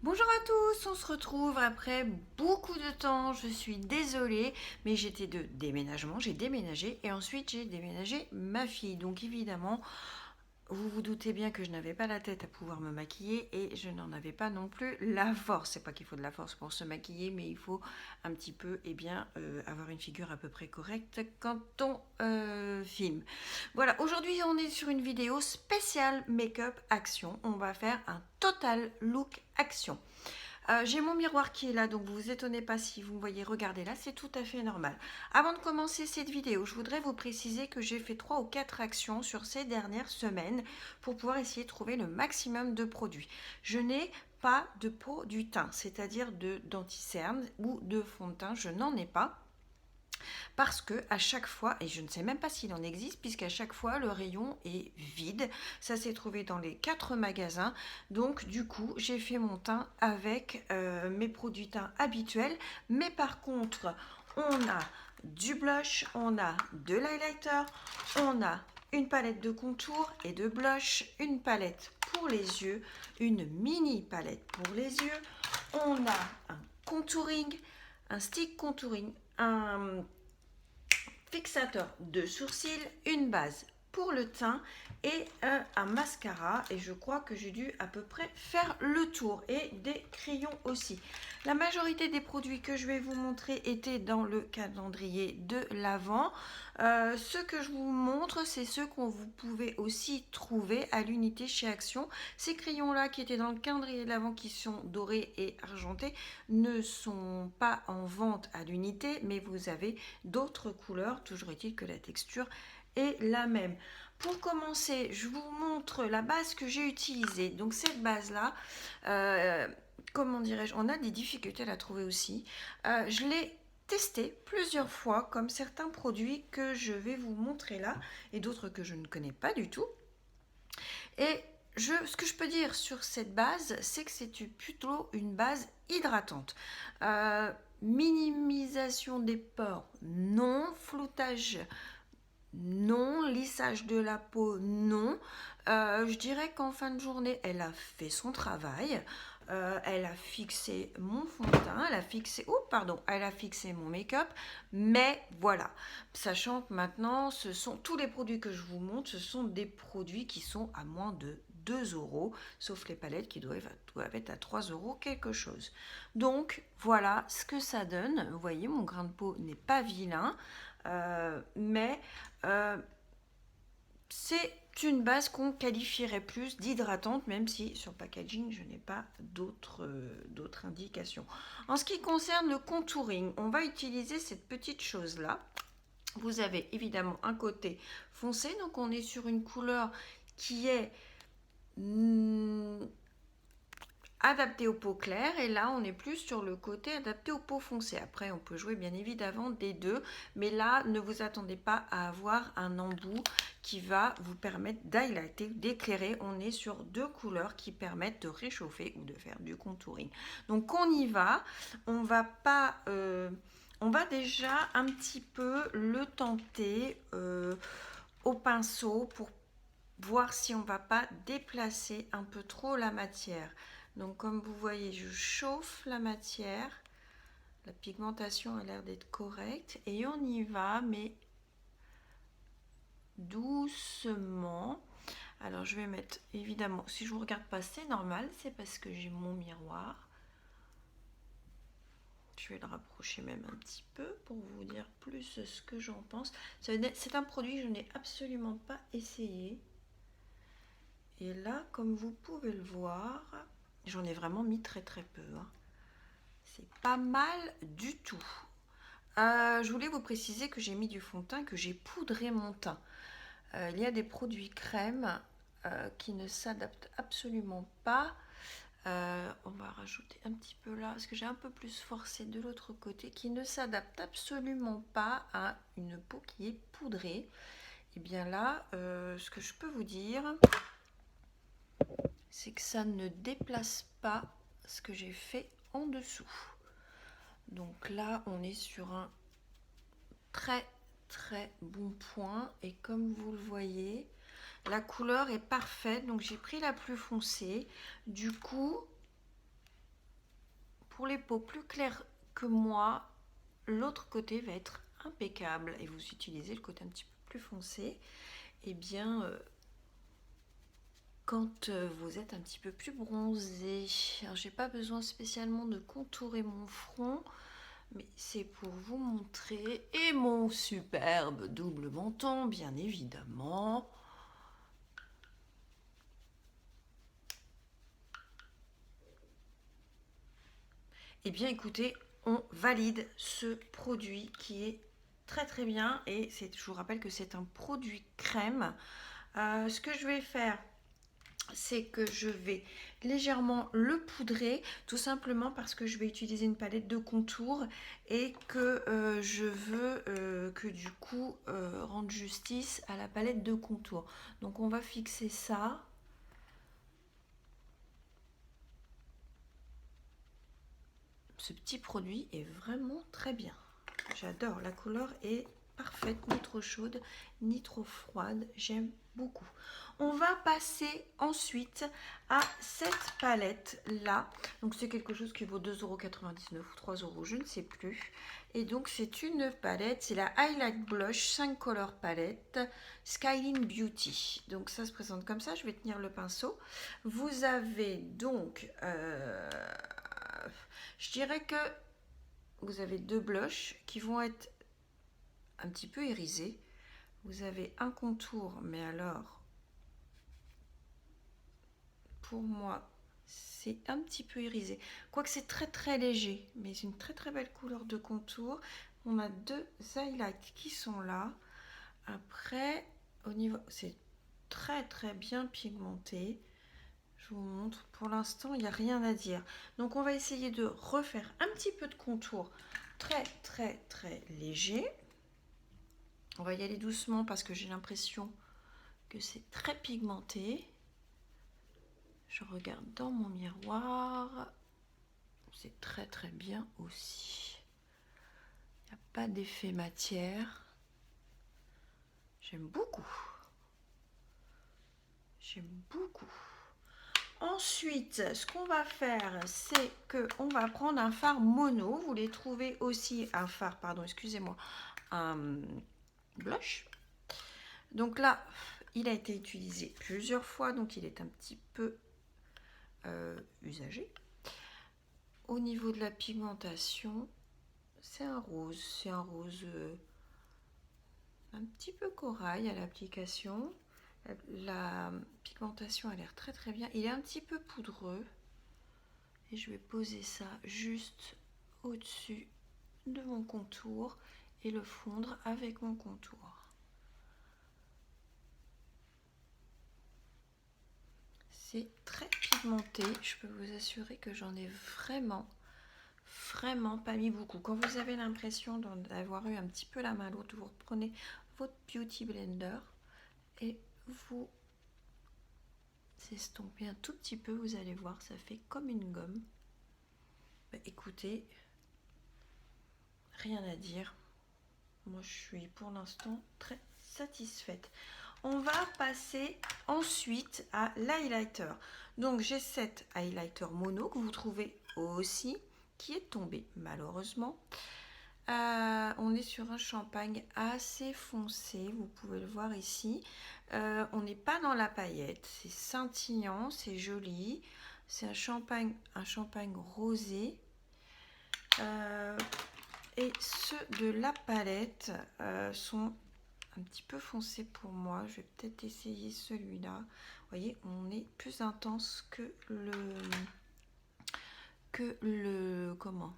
Bonjour à tous, on se retrouve après beaucoup de temps. Je suis désolée, mais j'étais de déménagement, j'ai déménagé et ensuite j'ai déménagé ma fille. Donc évidemment, vous vous doutez bien que je n'avais pas la tête à pouvoir me maquiller et je n'en avais pas non plus la force. C'est pas qu'il faut de la force pour se maquiller, mais il faut un petit peu avoir une figure à peu près correcte quand on filme. Voilà, aujourd'hui on est sur une vidéo spéciale make-up action. On va faire un total look action. J'ai mon miroir qui est là, donc vous vous étonnez pas si vous me voyez regarder là, c'est tout à fait normal. Avant de commencer cette vidéo, je voudrais vous préciser que j'ai fait 3 ou 4 actions sur ces dernières semaines pour pouvoir essayer de trouver le maximum de produits. Je n'ai pas de peau du teint, c'est-à-dire de d'anti-cerne ou de fond de teint, je n'en ai pas. Parce que à chaque fois, et je ne sais même pas s'il en existe, puisqu'à chaque fois le rayon est vide. Ça s'est trouvé dans les 4 magasins. Donc du coup, j'ai fait mon teint avec mes produits teint habituels. Mais par contre, on a du blush, on a de l'highlighter, on a une palette de contour et de blush, une palette pour les yeux, une mini palette pour les yeux. On a un contouring, un stick contouring, un fixateur de sourcils, une base pour le teint et un mascara. Et je crois que j'ai dû à peu près faire le tour. Et des crayons aussi. La majorité des produits que je vais vous montrer étaient dans le calendrier de l'Avent. Ce que je vous montre, c'est ceux qu'on vous pouvez aussi trouver à l'unité chez Action. Ces crayons-là qui étaient dans le calendrier de l'Avent, qui sont dorés et argentés, ne sont pas en vente à l'unité, mais vous avez d'autres couleurs. Toujours est-il que la texture est la même. Pour commencer, je vous montre la base que j'ai utilisée. Donc cette base-là, comment dirais-je, on a des difficultés à la trouver aussi. Je l'ai testé plusieurs fois comme certains produits que je vais vous montrer là et d'autres que je ne connais pas du tout. Et ce que je peux dire sur cette base, c'est que c'est plutôt une base hydratante. Minimisation des pores, non. Floutage, non. Lissage de la peau, non. Je dirais qu'en fin de journée, elle a fait son travail. Elle a fixé mon fond de teint, elle a fixé mon make-up, mais voilà, sachant que maintenant, ce sont tous les produits que je vous montre, ce sont des produits qui sont à moins de 2 euros, sauf les palettes qui doivent être à 3 euros quelque chose. Donc voilà ce que ça donne. Vous voyez, mon grain de peau n'est pas vilain, mais c'est une base qu'on qualifierait plus d'hydratante, même si sur le packaging, je n'ai pas d'autres indications. En ce qui concerne le contouring, on va utiliser cette petite chose-là. Vous avez évidemment un côté foncé, donc on est sur une couleur qui est adapté aux peaux claires, et là on est plus sur le côté adapté aux peaux foncées. Après on peut jouer bien évidemment des deux, mais là ne vous attendez pas à avoir un embout qui va vous permettre d'highlighter, d'éclairer. On est sur deux couleurs qui permettent de réchauffer ou de faire du contouring. Donc on y va, on va pas on va déjà un petit peu le tenter au pinceau pour voir si on ne va pas déplacer un peu trop la matière. Donc comme vous voyez, je chauffe la matière, la pigmentation a l'air d'être correcte et on y va, mais doucement. Alors je vais mettre, évidemment, si je vous regarde pas, c'est normal, c'est parce que j'ai mon miroir. Je vais le rapprocher même un petit peu pour vous dire plus ce que j'en pense. C'est un produit que je n'ai absolument pas essayé. Et là, comme vous pouvez le voir, j'en ai vraiment mis très très peu. C'est pas mal du tout. Je voulais vous préciser que j'ai mis du fond de teint, que j'ai poudré mon teint. Il y a des produits crème qui ne s'adaptent absolument pas. On va rajouter un petit peu là, parce que j'ai un peu plus forcé de l'autre côté, qui ne s'adapte absolument pas à une peau qui est poudrée. Et bien là, ce que je peux vous dire, c'est que ça ne déplace pas ce que j'ai fait en dessous. Donc là, on est sur un très très bon point et comme vous le voyez, la couleur est parfaite. Donc j'ai pris la plus foncée. Du coup, pour les peaux plus claires que moi, l'autre côté va être impeccable et vous utilisez le côté un petit peu plus foncé. Et bien, quand vous êtes un petit peu plus bronzé, alors j'ai pas besoin spécialement de contourer mon front, mais c'est pour vous montrer, et mon superbe double menton, bien évidemment. Eh bien écoutez, on valide ce produit qui est très très bien, et je vous rappelle que c'est un produit crème. Ce que je vais faire, c'est que je vais légèrement le poudrer, tout simplement parce que je vais utiliser une palette de contour et que je veux que du coup rendre justice à la palette de contour. Donc on va fixer ça. Ce petit produit est vraiment très bien. J'adore, la couleur est parfaite, ni trop chaude, ni trop froide. J'aime beaucoup. On va passer ensuite à cette palette là. Donc c'est quelque chose qui vaut 2,99 € ou 3 €, je ne sais plus. Et donc c'est une palette, c'est la Highlight Blush 5 Color Palette Skyline Beauty. Donc ça se présente comme ça, je vais tenir le pinceau. Vous avez donc, je dirais que vous avez deux blushs qui vont être un petit peu irisés. Vous avez un contour, mais alors, pour moi, c'est un petit peu irisé. Quoique c'est très très léger, mais c'est une très très belle couleur de contour. On a deux highlights qui sont là. Après, au niveau, c'est très très bien pigmenté. Je vous montre. Pour l'instant, il n'y a rien à dire. Donc, on va essayer de refaire un petit peu de contour très très très léger. On va y aller doucement parce que j'ai l'impression que c'est très pigmenté. Je regarde dans mon miroir. C'est très très bien aussi. Il n'y a pas d'effet matière. J'aime beaucoup. J'aime beaucoup. Ensuite, ce qu'on va faire, c'est qu'on va prendre un fard mono. Vous les trouvez aussi, un fard, pardon, excusez-moi, un blush. Donc là, il a été utilisé plusieurs fois, donc il est un petit peu usagé. Au niveau de la pigmentation, c'est un rose un petit peu corail à l'application. La pigmentation a l'air très très bien. Il est un petit peu poudreux. Et je vais poser ça juste au-dessus de mon contour et le fondre avec mon contour. C'est très pigmenté. Je peux vous assurer que j'en ai vraiment pas mis beaucoup. Quand vous avez l'impression d'avoir eu un petit peu la main lourde, vous reprenez votre Beauty Blender et vous estompez un tout petit peu. Vous allez voir, ça fait comme une gomme. Bah, écoutez, rien à dire. Moi, je suis pour l'instant très satisfaite. On va passer ensuite à l'highlighter. Donc, j'ai cet highlighter mono que vous trouvez aussi, qui est tombé malheureusement. On est sur un champagne assez foncé, vous pouvez le voir ici. On n'est pas dans la paillette, c'est scintillant, c'est joli. C'est un champagne rosé. Et ceux de la palette sont un petit peu foncés pour moi. Je vais peut-être essayer celui-là. Vous voyez, on est plus intense que le comment?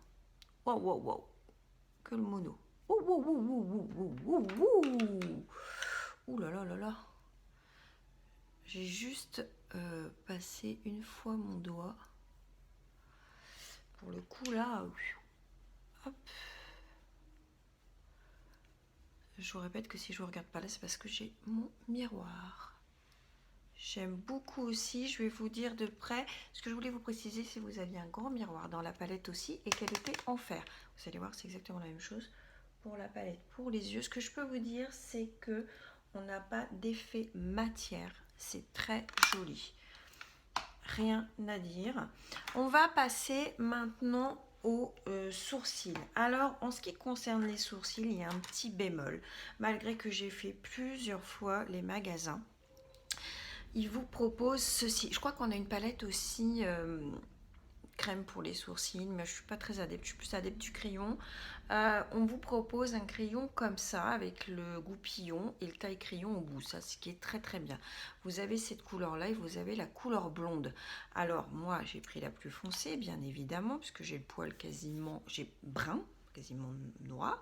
Wow, wow, wow. Que le mono. Ouh, ouh, ouh, ouh, ouh, ouh, ouh. Ouh là là là là. J'ai juste passé une fois mon doigt. Pour le coup là, hop. Je vous répète que si je ne regarde pas là, c'est parce que j'ai mon miroir. J'aime beaucoup aussi, je vais vous dire de près, ce que je voulais vous préciser, c'est que vous aviez un grand miroir dans la palette aussi et qu'elle était en fer. Vous allez voir, c'est exactement la même chose pour la palette, pour les yeux. Ce que je peux vous dire, c'est que on n'a pas d'effet matière. C'est très joli. Rien à dire. On va passer maintenant aux sourcils. Alors, en ce qui concerne les sourcils, il y a un petit bémol. Malgré que j'ai fait plusieurs fois les magasins, ils vous proposent ceci. Je crois qu'on a une palette aussi crème pour les sourcils, mais je suis pas très adepte, je suis plus adepte du crayon. On vous propose un crayon comme ça, avec le goupillon et le taille-crayon au bout, ça ce qui est très très bien. Vous avez cette couleur-là et vous avez la couleur blonde. Alors moi j'ai pris la plus foncée, bien évidemment, puisque j'ai le poil quasiment, j'ai brun, quasiment noir,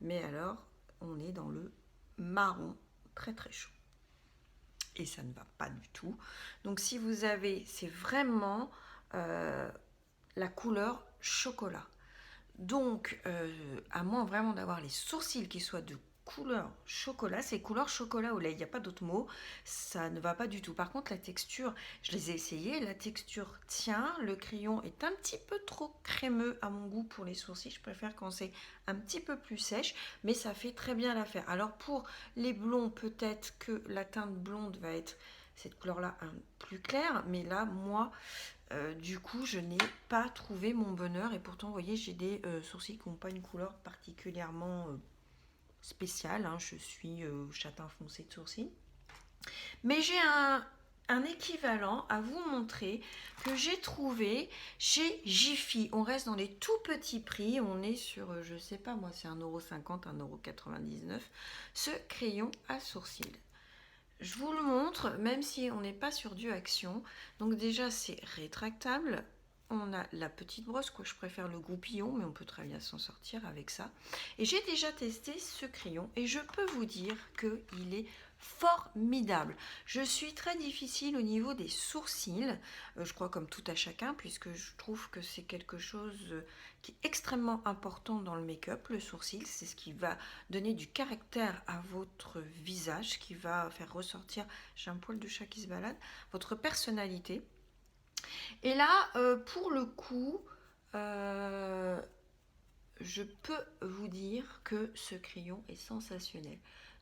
mais alors on est dans le marron très très chaud. Et ça ne va pas du tout. Donc si vous avez, c'est vraiment la couleur chocolat. Donc, à moins vraiment d'avoir les sourcils qui soient de couleur chocolat, c'est couleur chocolat au lait, il n'y a pas d'autre mot, ça ne va pas du tout. Par contre, la texture, je les ai essayées, la texture tient, le crayon est un petit peu trop crémeux à mon goût pour les sourcils, je préfère quand c'est un petit peu plus sèche, mais ça fait très bien l'affaire. Alors pour les blonds, peut-être que la teinte blonde va être cette couleur-là plus claire, mais là, moi, du coup, je n'ai pas trouvé mon bonheur et pourtant, vous voyez, j'ai des sourcils qui n'ont pas une couleur particulièrement spéciale. Hein. Je suis châtain foncé de sourcils. Mais j'ai un équivalent à vous montrer que j'ai trouvé chez Jiffy. On reste dans les tout petits prix. On est sur, je sais pas moi, c'est 1,50 €, 1,99 €. Ce crayon à sourcils. Je vous le montre, même si on n'est pas sur du action. Donc déjà, c'est rétractable. On a la petite brosse, quoi. Je préfère le goupillon, mais on peut très bien s'en sortir avec ça. Et j'ai déjà testé ce crayon et je peux vous dire qu'il est formidable. Je suis très difficile au niveau des sourcils, je crois comme tout à chacun, puisque je trouve que c'est quelque chose qui est extrêmement important dans le make-up. Le sourcil, c'est ce qui va donner du caractère à votre visage, qui va faire ressortir, j'ai un poil de chat qui se balade, votre personnalité. Et là, pour le coup, je peux vous dire que ce crayon est sensationnel.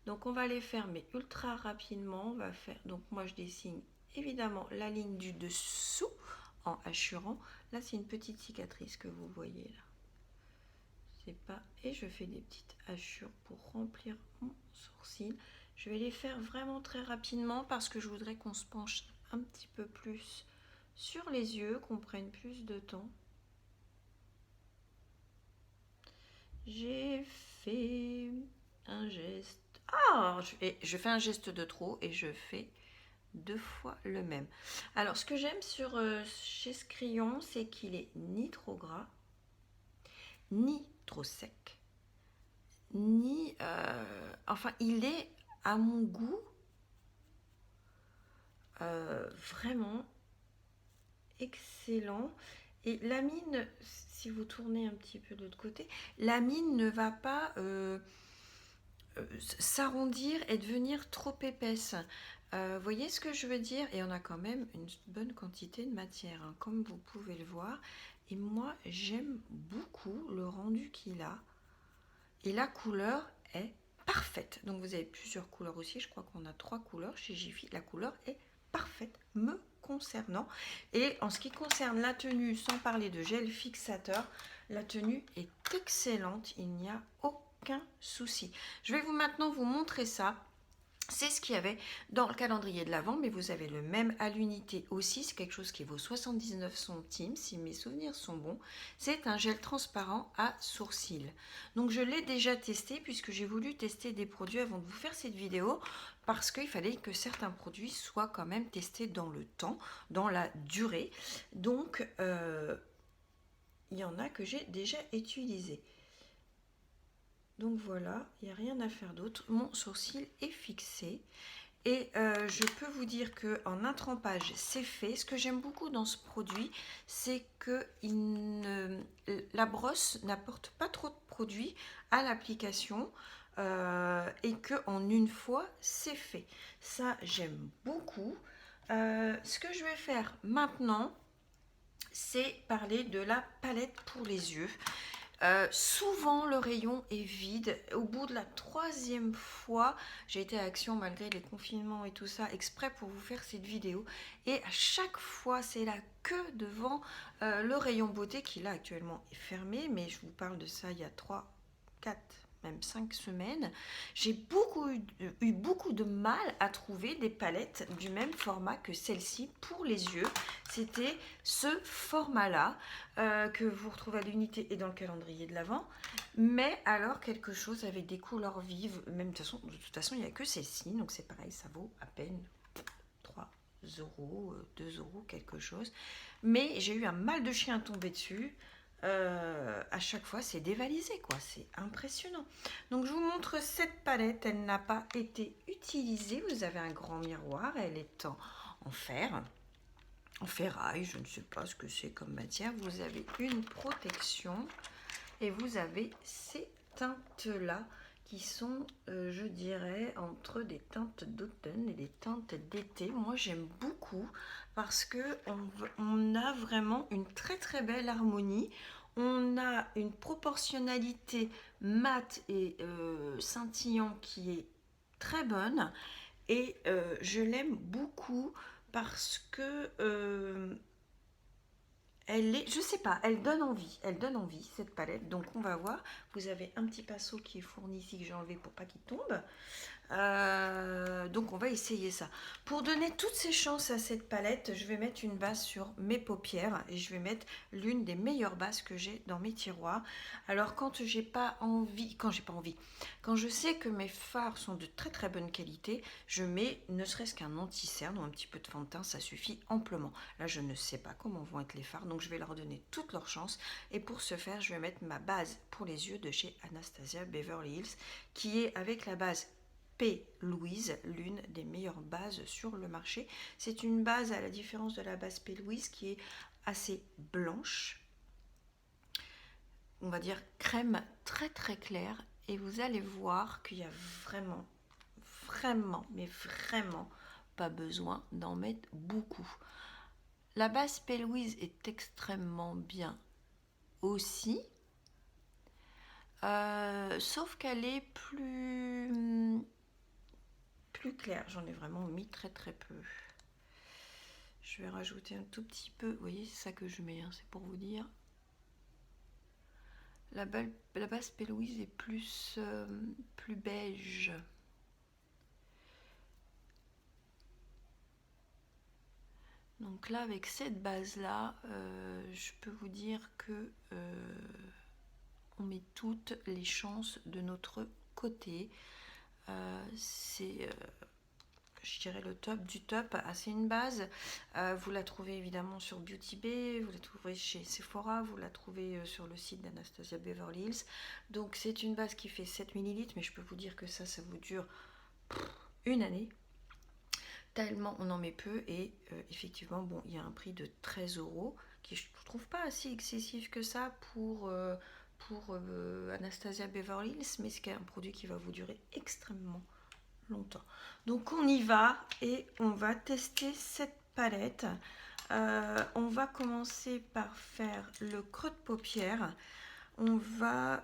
Donc on va les faire, mais ultra rapidement. On va faire, donc moi je dessine évidemment la ligne du dessous en hachurant. Là c'est une petite cicatrice que vous voyez là. C'est pas, et je fais des petites hachures pour remplir mon sourcil. Je vais les faire vraiment très rapidement parce que je voudrais qu'on se penche un petit peu plus sur les yeux, qu'on prenne plus de temps. J'ai fait un geste. Ah, je fais un geste de trop et je fais 2 fois le même. Alors, ce que j'aime chez ce crayon, c'est qu'il est ni trop gras, ni trop sec, ni... enfin, il est, à mon goût, vraiment excellent. Et la mine, si vous tournez un petit peu de l'autre côté, la mine ne va pas s'arrondir et devenir trop épaisse. Voyez ce que je veux dire? Et on a quand même une bonne quantité de matière, hein, comme vous pouvez le voir. Et moi, j'aime beaucoup le rendu qu'il a. Et la couleur est parfaite. Donc vous avez plusieurs couleurs aussi. Je crois qu'on a 3 couleurs chez Jiffy. La couleur est parfaite me concernant. Et en ce qui concerne la tenue, sans parler de gel fixateur, la tenue est excellente. Il n'y a aucun souci. Je vais maintenant vous montrer ça. C'est ce qu'il y avait dans le calendrier de l'Avent, mais vous avez le même à l'unité aussi. C'est quelque chose qui vaut 79 centimes, si mes souvenirs sont bons. C'est un gel transparent à sourcils. Donc je l'ai déjà testé, puisque j'ai voulu tester des produits avant de vous faire cette vidéo, parce qu'il fallait que certains produits soient quand même testés dans le temps, dans la durée. Donc, il y en a que j'ai déjà utilisé. Donc voilà, il n'y a rien à faire d'autre. Mon sourcil est fixé. Et je peux vous dire qu'en un trempage, c'est fait. Ce que j'aime beaucoup dans ce produit, c'est que la brosse n'apporte pas trop de produit à l'application et qu'en une fois, c'est fait. Ça, j'aime beaucoup. Ce que je vais faire maintenant, c'est parler de la palette pour les yeux. Souvent le rayon est vide. Au bout de la 3e fois, j'ai été à Action malgré les confinements et tout ça, exprès pour vous faire cette vidéo. Et à chaque fois, c'est la queue devant le rayon beauté qui là actuellement est fermé. Mais je vous parle de ça il y a 3, 4, même 5 semaines. J'ai eu beaucoup de mal à trouver des palettes du même format que celle-ci pour les yeux. C'était ce format-là que vous retrouvez à l'unité et dans le calendrier de l'Avent. Mais alors quelque chose avec des couleurs vives, même de toute façon il n'y a que celle-ci, donc c'est pareil, ça vaut à peine 3 euros, 2 euros, quelque chose. Mais j'ai eu un mal de chien à tomber dessus. À chaque fois c'est dévalisé quoi, c'est impressionnant. Donc je vous montre cette palette, elle n'a pas été utilisée. Vous avez un grand miroir, elle est en fer, en ferraille, je ne sais pas ce que c'est comme matière. Vous avez une protection et vous avez ces teintes là qui sont je dirais entre des teintes d'automne et des teintes d'été. Moi j'aime beaucoup parce que on a vraiment une très très belle harmonie. On a une proportionnalité mat et scintillant qui est très bonne et je l'aime beaucoup parce que elle est, je sais pas, elle donne envie cette palette. Donc on va voir. Vous avez un petit pinceau qui est fourni ici que j'ai enlevé pour pas qu'il tombe. Donc on va essayer ça. Pour donner toutes ces chances à cette palette, je vais mettre une base sur mes paupières et je vais mettre l'une des meilleures bases que j'ai dans mes tiroirs. Alors quand j'ai pas envie, quand je sais que mes fards sont de très très bonne qualité, je mets ne serait-ce qu'un anti-cerne ou un petit peu de fond de teint, ça suffit amplement. Là je ne sais pas comment vont être les fards, donc je vais leur donner toutes leurs chances. Et pour ce faire, je vais mettre ma base pour les yeux de chez Anastasia Beverly Hills, qui est avec la base P. Louise, l'une des meilleures bases sur le marché. C'est une base, à la différence de la base P. Louise, qui est assez blanche, on va dire crème très très claire, et vous allez voir qu'il y a vraiment, mais vraiment pas besoin d'en mettre beaucoup. La base P. Louise est extrêmement bien aussi, sauf qu'elle est plus clair, j'en ai vraiment mis très très peu. Je vais rajouter un tout petit peu, vous voyez c'est ça que je mets, hein, c'est pour vous dire. La base P. Louise est plus beige. Donc là avec cette base là, je peux vous dire que on met toutes les chances de notre côté. C'est je dirais le top du top. C'est une base, vous la trouvez évidemment sur Beauty Bay, vous la trouverez chez Sephora, vous la trouvez sur le site d'Anastasia Beverly Hills. Donc c'est une base qui fait 7 ml, mais je peux vous dire que ça vous dure une année. Tellement on en met peu et effectivement bon il y a un prix de 13 euros qui je trouve pas si excessif que ça pour Anastasia Beverly Hills, mais c'est un produit qui va vous durer extrêmement longtemps. Donc on y va et on va tester cette palette. On va commencer par faire le creux de paupière. On va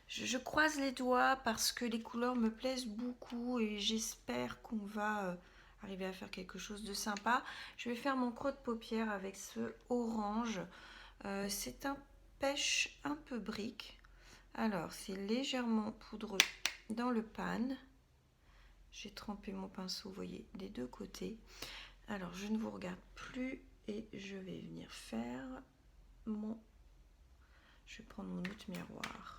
je croise les doigts parce que les couleurs me plaisent beaucoup et j'espère qu'on va arriver à faire quelque chose de sympa. Je vais faire mon creux de paupière avec ce orange. C'est un pêche un peu brique. Alors c'est légèrement poudreux dans le pan. J'ai trempé mon pinceau, vous voyez, des deux côtés. Alors je ne vous regarde plus et je vais venir faire mon... Je vais prendre mon autre miroir.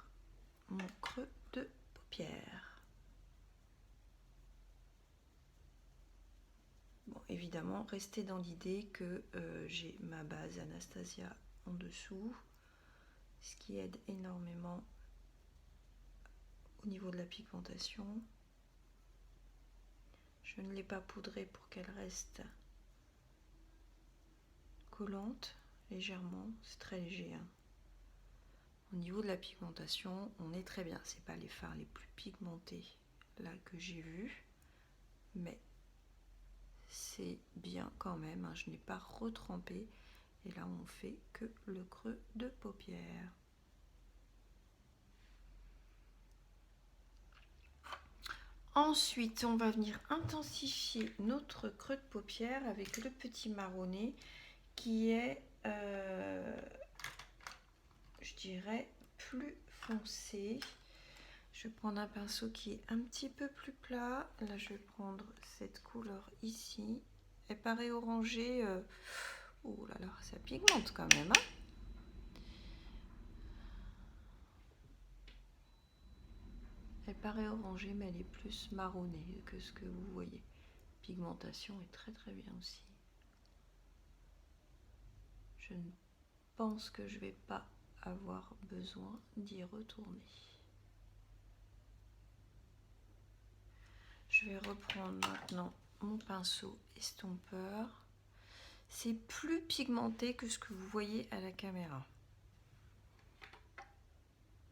Mon creux de paupière. Bon, évidemment, restez dans l'idée que j'ai ma base Anastasia en dessous, ce qui aide énormément au niveau de la pigmentation. Je ne l'ai pas poudrée pour qu'elle reste collante, légèrement, c'est très léger. Hein. Au niveau de la pigmentation, on est très bien. C'est pas les fards les plus pigmentés là que j'ai vu, mais c'est bien quand même. Hein. Je n'ai pas retrempé Et là, on fait que le creux de paupière. Ensuite, on va venir intensifier notre creux de paupière avec le petit marronné qui est, je dirais, plus foncé. Je vais prendre un pinceau qui est un petit peu plus plat. Là, je vais prendre cette couleur ici. Elle paraît orangée. Oh là là, ça pigmente quand même. Hein. Elle paraît orangée, mais elle est plus marronnée que ce que vous voyez. Pigmentation est très très bien aussi. Je pense que je ne vais pas avoir besoin d'y retourner. Je vais reprendre maintenant mon pinceau estompeur. C'est plus pigmenté que ce que vous voyez à la caméra.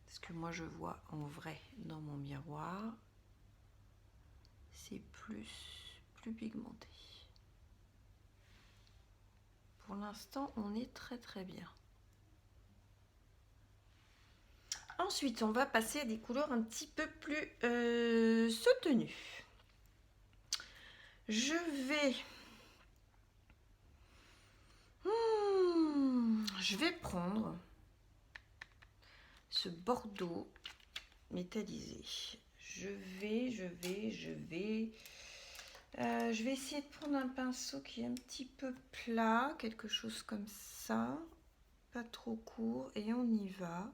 Ce que moi je vois en vrai dans mon miroir, c'est plus pigmenté. Pour l'instant, on est très très bien. Ensuite, on va passer à des couleurs un petit peu plus soutenues. Je vais prendre ce bordeaux métallisé. Je vais essayer de prendre un pinceau qui est un petit peu plat, quelque chose comme ça, pas trop court, et on y va.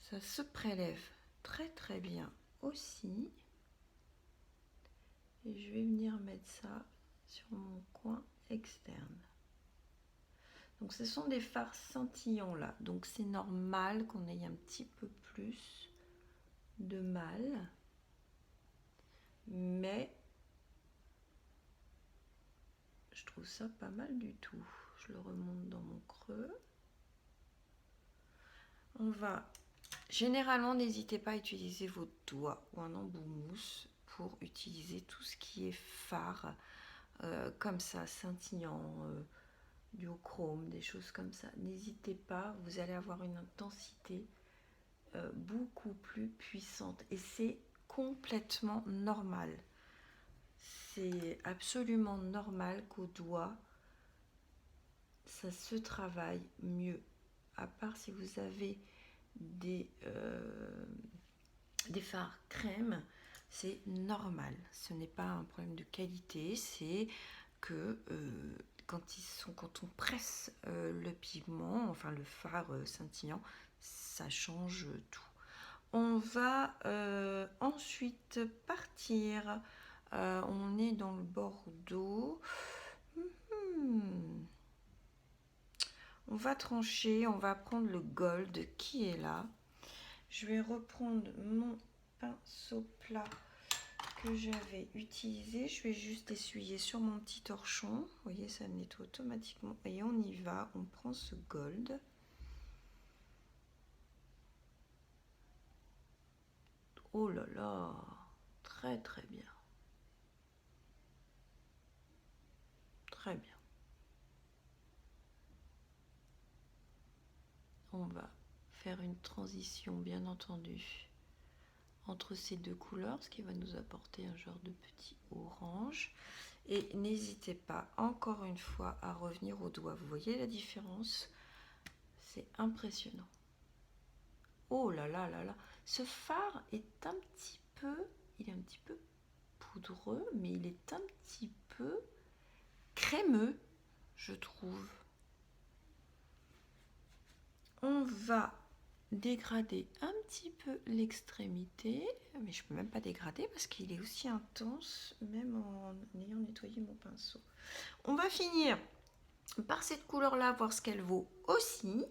Ça se prélève très très bien aussi. Et je vais venir mettre ça sur mon coin externe. Donc ce sont des fards scintillants là, donc c'est normal qu'on ait un petit peu plus de mal, mais je trouve ça pas mal du tout. Je le remonte dans mon creux. On va, généralement n'hésitez pas à utiliser votre doigt ou un embout mousse pour utiliser tout ce qui est fard, comme ça, scintillant, duochrome, des choses comme ça. N'hésitez pas, vous allez avoir une intensité beaucoup plus puissante et c'est complètement normal. C'est absolument normal qu'au doigt, ça se travaille mieux. À part si vous avez des fards crème, c'est normal. Ce n'est pas un problème de qualité, c'est que quand on presse le pigment, enfin le fard scintillant, ça change tout. On va ensuite partir. On est dans le Bordeaux. On va trancher, on va prendre le gold qui est là. Je vais reprendre mon pinceau plat que j'avais utilisé. Je vais juste essuyer sur mon petit torchon. Vous voyez, ça nettoie automatiquement. Et on y va, on prend ce gold. Oh là là, très très bien. Très bien. On va faire une transition, bien entendu, entre ces deux couleurs, ce qui va nous apporter un genre de petit orange. Et n'hésitez pas, encore une fois, à revenir au doigt. Vous voyez la différence? C'est impressionnant. Oh là là là là. Ce fard est un petit peu, il est un petit peu poudreux, mais il est un petit peu crémeux, je trouve. On va dégrader un petit peu l'extrémité, mais je peux même pas dégrader parce qu'il est aussi intense, même en ayant nettoyé mon pinceau. On va finir par cette couleur là, voir ce qu'elle vaut aussi.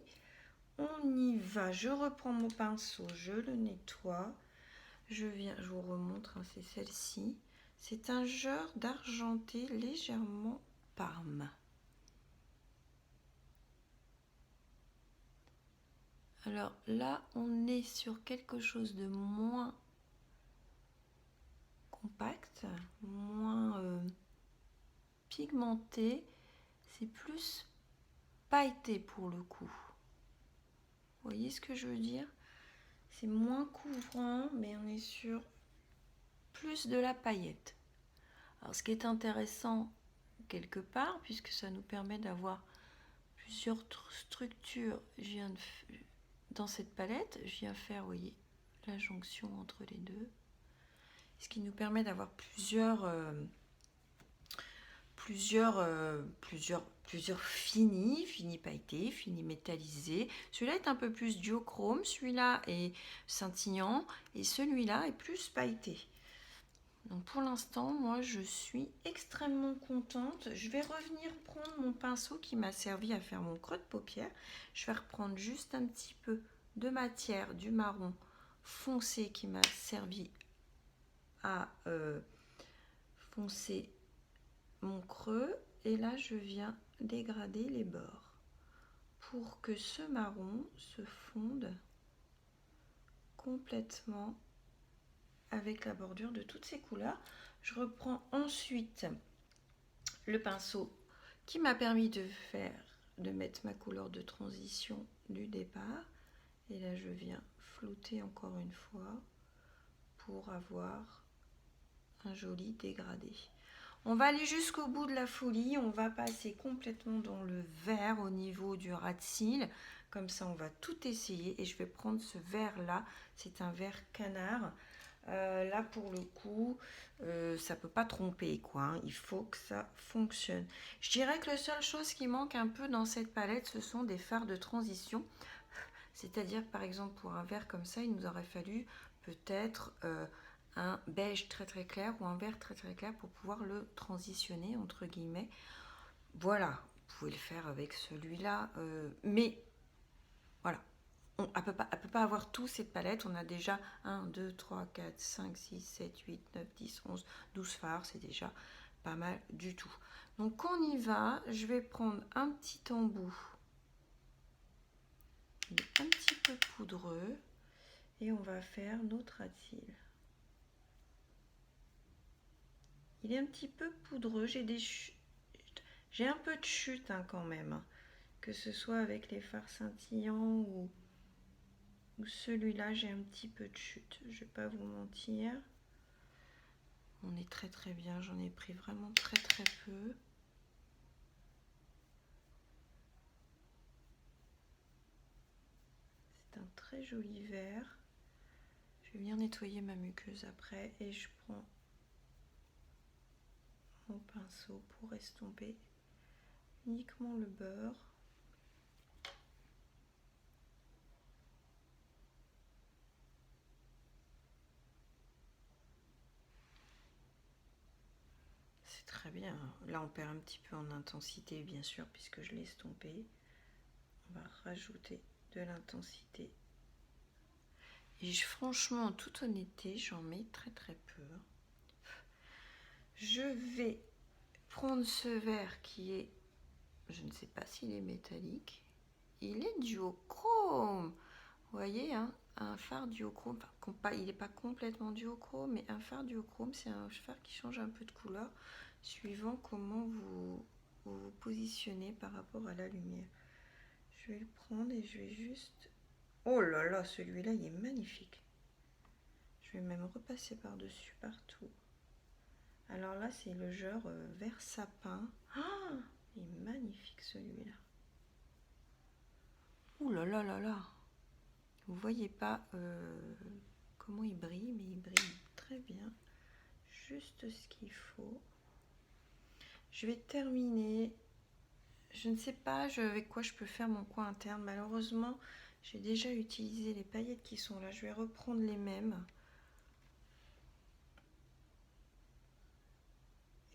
On y va, je reprends mon pinceau, je le nettoie, je vous remontre, hein, c'est celle-ci. C'est un genre d'argenté légèrement parme. Alors là, on est sur quelque chose de moins compact, moins pigmenté. C'est plus pailleté pour le coup. Vous voyez ce que je veux dire? C'est moins couvrant, mais on est sur plus de la paillette. Alors ce qui est intéressant quelque part, puisque ça nous permet d'avoir plusieurs structures, dans cette palette, je viens faire, vous voyez, la jonction entre les deux. Ce qui nous permet d'avoir plusieurs finis pailletés, finis métallisés. Celui-là est un peu plus duochrome, celui-là est scintillant et celui-là est plus pailleté. Donc pour l'instant, moi je suis extrêmement contente. Je vais revenir prendre mon pinceau qui m'a servi à faire mon creux de paupière. Je vais reprendre juste un petit peu de matière du marron foncé qui m'a servi à foncer mon creux. Et là, je viens dégrader les bords pour que ce marron se fonde complètement avec la bordure de toutes ces couleurs. Je reprends ensuite le pinceau qui m'a permis de mettre ma couleur de transition du départ. Et là, je viens flouter encore une fois pour avoir un joli dégradé. On va aller jusqu'au bout de la folie. On va passer complètement dans le vert au niveau du ras de cils. Comme ça, on va tout essayer. Et je vais prendre ce vert-là. C'est un vert canard. Là, pour le coup, ça ne peut pas tromper, quoi. Hein. Il faut que ça fonctionne. Je dirais que la seule chose qui manque un peu dans cette palette, ce sont des fards de transition. C'est-à-dire, par exemple, pour un vert comme ça, il nous aurait fallu peut-être un beige très très clair ou un vert très très clair pour pouvoir le transitionner, entre guillemets. Voilà, vous pouvez le faire avec celui-là. Mais, voilà. Elle ne peut pas avoir tout cette palette. On a déjà 1, 2, 3, 4, 5, 6, 7, 8, 9, 10, 11, 12 fards. C'est déjà pas mal du tout. Donc on y va. Je vais prendre un petit embout. Il est un petit peu poudreux. Et on va faire notre ras de cils. Il est un petit peu poudreux. J'ai un peu de chute hein, quand même. Hein. Que ce soit avec les fards scintillants ou celui-là, j'ai un petit peu de chute. Je vais pas vous mentir. On est très très bien. J'en ai pris vraiment très très peu. C'est un très joli vert. Je vais bien nettoyer ma muqueuse après et je prends mon pinceau pour estomper uniquement le beurre. C'est très bien. Là, on perd un petit peu en intensité, bien sûr, puisque je l'ai estompé. On va rajouter de l'intensité. Et franchement, en toute honnêteté, j'en mets très très peu. Je vais prendre ce vert qui est, je ne sais pas s'il est métallique. Il est duochrome. Vous voyez, hein, un phare duochrome. Enfin, il n'est pas complètement duochrome, mais un phare duochrome, c'est un phare qui change un peu de couleur suivant comment vous vous positionnez par rapport à la lumière. Je vais le prendre et je vais juste... Oh là là, celui-là, il est magnifique. Je vais même repasser par-dessus partout. Alors là, c'est le genre vert sapin. Ah, il est magnifique celui-là. Ouh là là là là. Vous voyez pas comment il brille, mais il brille très bien. Juste ce qu'il faut. Je vais terminer. Je ne sais pas avec quoi je peux faire mon coin interne. Malheureusement, j'ai déjà utilisé les paillettes qui sont là. Je vais reprendre les mêmes.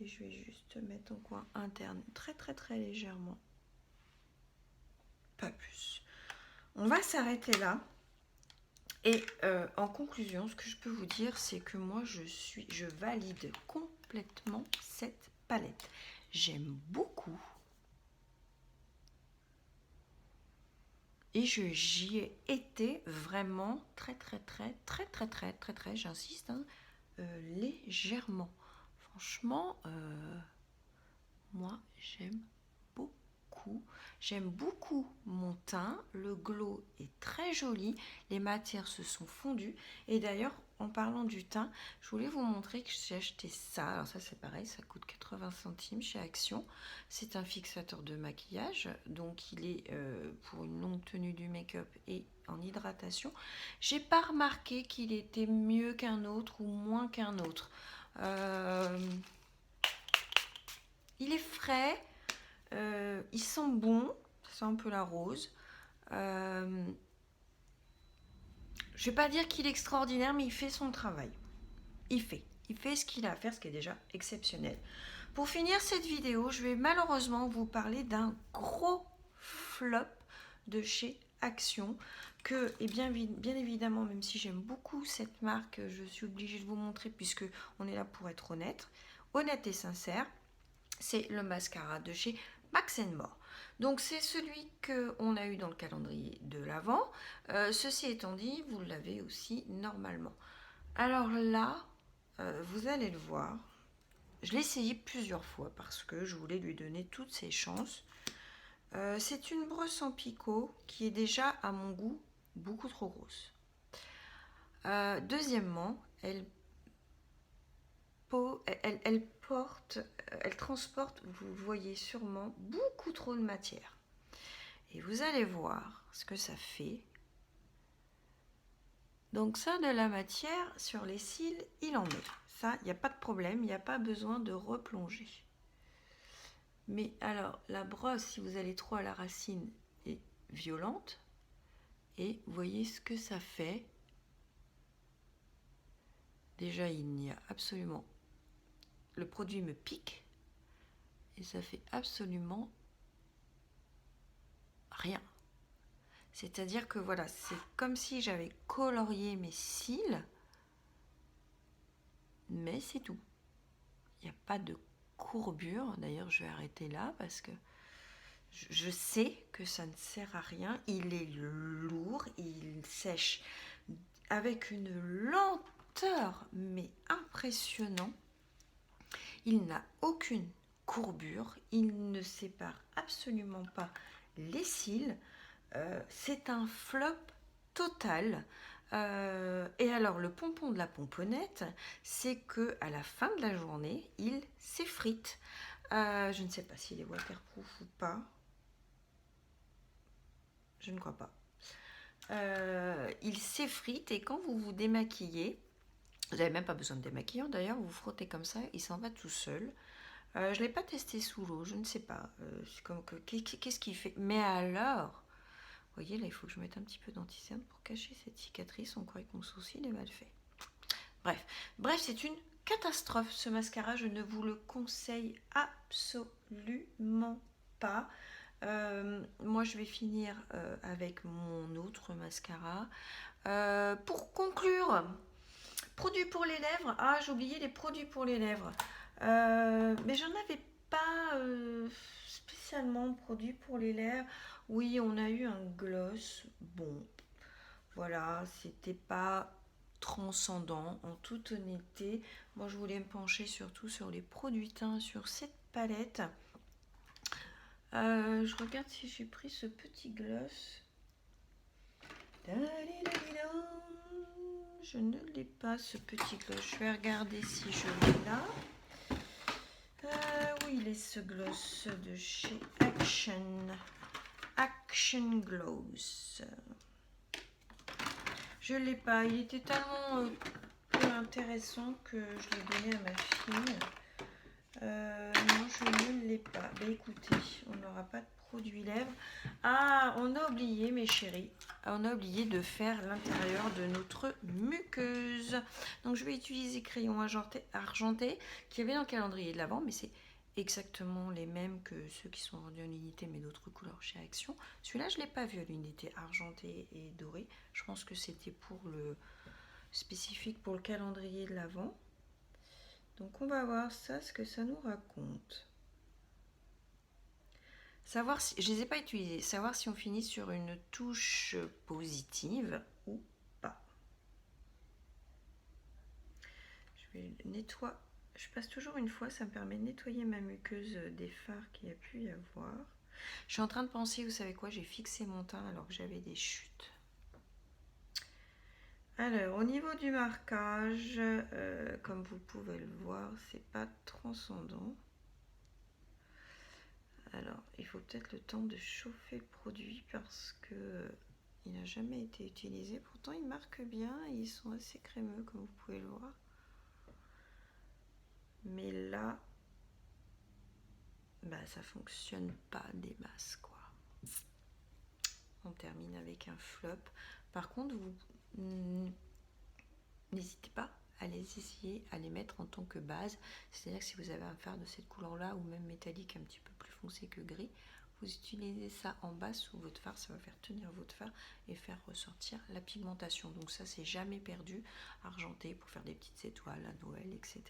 Et je vais juste mettre en coin interne très très très légèrement. Pas plus. On va s'arrêter là. Et en conclusion, ce que je peux vous dire, c'est que moi, je valide complètement cette palette. J'aime beaucoup. Et j'y ai été vraiment très, j'insiste, hein, légèrement. Franchement, moi, j'aime beaucoup. J'aime beaucoup mon teint, le glow est très joli, les matières se sont fondues. Et d'ailleurs, en parlant du teint, je voulais vous montrer que j'ai acheté ça. Alors ça c'est pareil, ça coûte 80 centimes chez Action. C'est un fixateur de maquillage, donc il est pour une longue tenue du make-up et en hydratation. J'ai pas remarqué qu'il était mieux qu'un autre ou moins qu'un autre. Il est frais, il sent bon, c'est un peu la rose. Je vais pas dire qu'il est extraordinaire, mais il fait son travail. Il fait ce qu'il a à faire, ce qui est déjà exceptionnel. Pour finir cette vidéo, je vais malheureusement vous parler d'un gros flop de chez Action que, et bien évidemment, même si j'aime beaucoup cette marque, je suis obligée de vous montrer puisque on est là pour être honnête et sincère. C'est le mascara de chez Max More. Donc c'est celui qu'on a eu dans le calendrier de l'Avent. Ceci étant dit, vous l'avez aussi normalement. Alors là, vous allez le voir. Je l'ai essayé plusieurs fois parce que je voulais lui donner toutes ses chances. C'est une brosse en picot qui est déjà à mon goût beaucoup trop grosse. Deuxièmement, elle transporte, vous voyez sûrement, beaucoup trop de matière. Et vous allez voir ce que ça fait. Donc ça, de la matière sur les cils, il en met. Ça, il n'y a pas de problème, il n'y a pas besoin de replonger. Mais alors, la brosse, si vous allez trop à la racine, est violente. Et vous voyez ce que ça fait. Déjà, il n'y a absolument... Le produit me pique. Et ça fait absolument rien. C'est-à-dire que voilà, c'est comme si j'avais colorié mes cils. Mais c'est tout. Il n'y a pas de courbure. D'ailleurs, je vais arrêter là parce que je sais que ça ne sert à rien. Il est lourd, il sèche avec une lenteur, mais impressionnant. Il n'a aucune courbure, il ne sépare absolument pas les cils. C'est un flop total. Et alors, le pompon de la pomponnette, c'est que à la fin de la journée, il s'effrite. Je ne sais pas s'il est waterproof ou pas. Je ne crois pas. Il s'effrite et quand vous vous démaquillez, vous n'avez même pas besoin de démaquillant d'ailleurs, vous frottez comme ça, il s'en va tout seul. Je ne l'ai pas testé sous l'eau, je ne sais pas. Qu'est-ce qu'il fait? Mais alors, vous voyez, là, il faut que je mette un petit peu d'anticerne pour cacher cette cicatrice. On croit que mon sourcil est mal fait. Bref, c'est une catastrophe ce mascara. Je ne vous le conseille absolument pas. Moi, je vais finir avec mon autre mascara. Pour conclure, produits pour les lèvres. Ah, j'ai oublié les produits pour les lèvres. Mais j'en avais pas spécialement produits pour les lèvres. Oui, on a eu un gloss. Bon, voilà, c'était pas transcendant en toute honnêteté. Moi, je voulais me pencher surtout sur les produits teints sur cette palette. Je regarde si j'ai pris ce petit gloss. Je ne l'ai pas, ce petit gloss. Je vais regarder si je l'ai là. Oui, il est ce gloss de chez Action Glows. Je ne l'ai pas. Il était tellement peu intéressant que je l'ai donné à ma fille. Non, je ne l'ai pas. Bah écoutez, on n'aura pas de produit lèvres. Ah, on a oublié, mes chéris, on a oublié de faire l'intérieur de notre muqueuse. Donc je vais utiliser crayon argenté qui avait dans le calendrier de l'Avent, mais c'est exactement les mêmes que ceux qui sont vendus en unité, mais d'autres couleurs chez Action. Celui-là, je ne l'ai pas vu à l'unité argenté et doré. Je pense que c'était pour le spécifique pour le calendrier de l'Avent. Donc on va voir ça, ce que ça nous raconte. Savoir si, je ne les ai pas utilisés, savoir si on finit sur une touche positive ou pas. Je vais nettoyer. Je passe toujours une fois, ça me permet de nettoyer ma muqueuse des fards qu'il y a pu y avoir. Je suis en train de penser, vous savez quoi, j'ai fixé mon teint alors que j'avais des chutes. Alors, au niveau du marquage, comme vous pouvez le voir, c'est pas transcendant. Alors, il faut peut-être le temps de chauffer le produit parce que il n'a jamais été utilisé. Pourtant, il marque bien et ils sont assez crémeux, comme vous pouvez le voir. Mais là, bah, ça fonctionne pas des masses, quoi. On termine avec un flop. Par contre, vous n'hésitez pas à les essayer, à les mettre en tant que base. C'est-à-dire que si vous avez un fard de cette couleur-là, ou même métallique un petit peu plus foncé que gris, vous utilisez ça en bas sous votre fard, ça va faire tenir votre fard et faire ressortir la pigmentation. Donc ça, c'est jamais perdu. Argenté pour faire des petites étoiles à Noël, etc.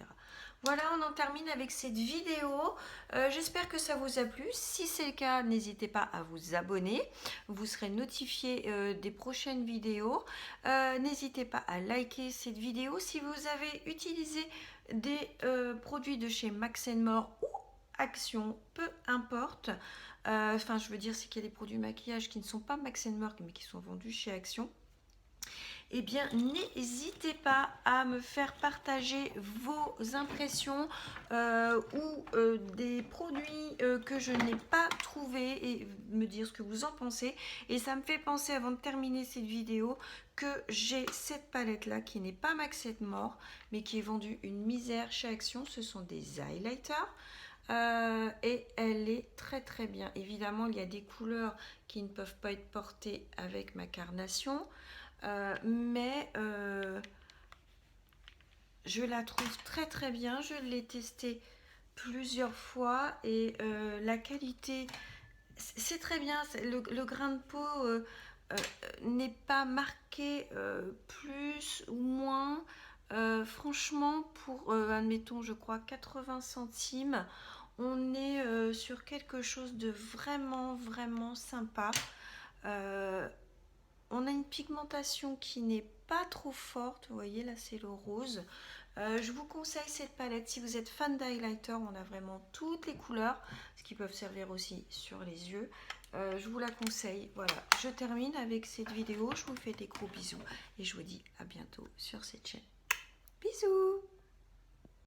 Voilà, on en termine avec cette vidéo. J'espère que ça vous a plu. Si c'est le cas, n'hésitez pas à vous abonner. Vous serez notifié des prochaines vidéos. N'hésitez pas à liker cette vidéo. Si vous avez utilisé des produits de chez Max More ou Action, peu importe. Enfin, je veux dire, c'est qu'il y a des produits maquillage qui ne sont pas Max More, mais qui sont vendus chez Action. Eh bien, n'hésitez pas à me faire partager vos impressions ou des produits que je n'ai pas trouvés et me dire ce que vous en pensez. Et ça me fait penser, avant de terminer cette vidéo, que j'ai cette palette-là qui n'est pas Max More, mais qui est vendue une misère chez Action. Ce sont des highlighters. Et elle est très très bien. Évidemment, il y a des couleurs qui ne peuvent pas être portées avec ma carnation. Mais je la trouve très très bien. Je l'ai testée plusieurs fois et la qualité, c'est très bien. Le grain de peau n'est pas marqué plus ou moins. Franchement, pour, admettons, je crois 80 centimes, on est sur quelque chose de vraiment vraiment sympa. On a une pigmentation qui n'est pas trop forte. Vous voyez, là, c'est le rose. Je vous conseille cette palette. Si vous êtes fan d'highlighter, on a vraiment toutes les couleurs, ce qui peuvent servir aussi sur les yeux. Je vous la conseille. Voilà, je termine avec cette vidéo. Je vous fais des gros bisous et je vous dis à bientôt sur cette chaîne. Bisous!